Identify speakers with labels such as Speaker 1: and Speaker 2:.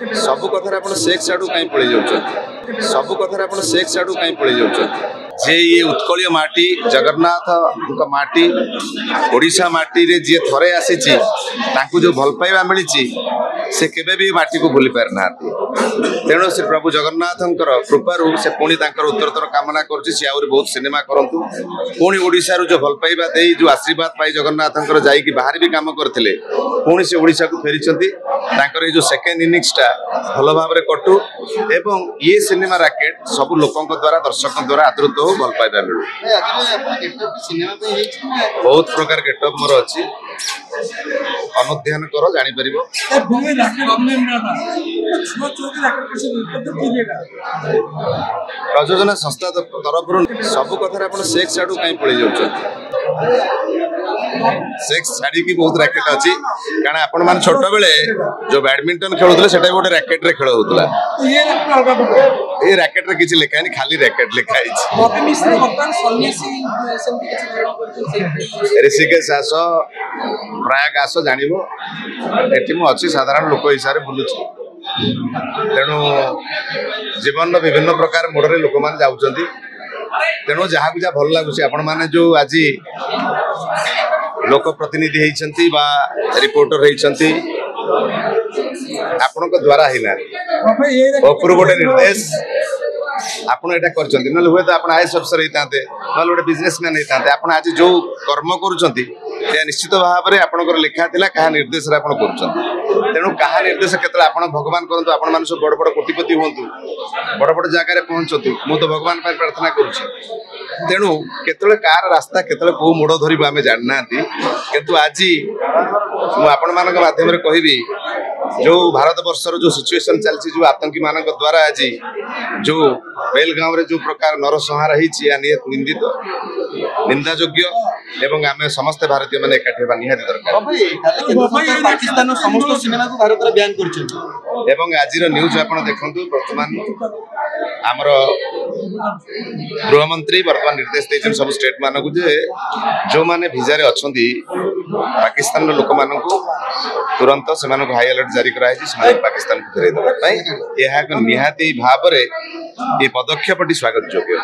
Speaker 1: सब कथार आप सेक्स आड़ू कहीं पड़े जाऊँ सब कथार आप सेक्स आड़ू कहीं पड़े जाऊँ जे ये उत्कलीय माटी जगन्नाथ माटी ओडिशा माटी रे जी थरे आसी जो भल पाइबा मिली से केबे भी माटी को भूली पार ना तेणु श्री प्रभु जगन्नाथ कृपारू से पुणी उत्तरोत्तर कामना करुँच सी आहरी बहुत सिनेमा करूँ पुणी ओडिशा जो भल पाइबा दे जो आशीर्वाद पाई जगन्नाथ जाइए बाहर भी काम करते पुणी से ओडिशा को फेरी जो सेकेंड इनिंग्सटा भल भाव कटू एवं ये सिनेमा राकेट सब लोकों द्वारा दर्शकों द्वारा आदृत हो भल पाइबा मिलू बहुत प्रकार गेटअप मोर अच्छी अनुध्यान कर जापर प्रयोजना संस्था तरफ सब कथार आप सेक्स आड़ू कहीं पड़े जाऊँ सेक्स छाड़ी की बहुत रैकेट अच्छी कारण आपण मान छोट बेले जो बैडमिंटन खेलुले सेटा गोटे रैकेट रे खेल होतला ये रैकेट रे किछि लिखा नहीं खाली रैकेट लिखा ऋषिकेश आस प्रयाग आस जानिबो एठी मु अछि साधारण लोक हिसाब रे बुलुछि तेणु जीवन विभिन्न प्रकार मोड़े लोक मैंने जाऊँगी तेणु जहाँ को जहाँ भल लगुच आपण मैंने जो आज लोक प्रतिनिधि होती रिपोर्टर होती आपण द्वारा होना उपरू गोटे निर्देश आपड़ यहाँ कर हुए तो आप आईएएस अफसर होते ना गोटे बिजनेसमैन होते आप आज जो कर्म करुँच निश्चित भाव में आपंकर लिखा था क्या निर्देश तेणु क्या निर्देश के भगवान करूँ आपण मैंने सब बड़ बड़ कोटिपति हूँ बड़ बड़ जगार पहुँचतु मु तो भगवान प्रार्थना करुँच तेणु केतले कार रास्ता केतले को मोड़ धरबू आम जाना किंतु आज आपण मान माध्यम कहबी जो भारत वर्षर जो सिचुएशन चलती जो आतंकी मान द्वारा आज जो बेलगांव रे जो प्रकार नरसंहार निंदित निंदा योग्य एवं आम समस्त भारतीय मैंने एकाठी होगा निहाती दरकार
Speaker 2: पाकिस्तान समस्त सिनेमा को भारत रे बैन करछन
Speaker 1: एवं आज न्यूज आप देखु वर्तमान आमर गृहमंत्री वर्तमान निर्देश देते सब स्टेट मानक जो माने भिजा रे अच्छी पाकिस्तान लोक मान तुरंत से हाई अलर्ट जारी कराई पाकिस्तान को फेरई देवाई निहाती भाव ये पदक्षेपटी स्वागत योग्य।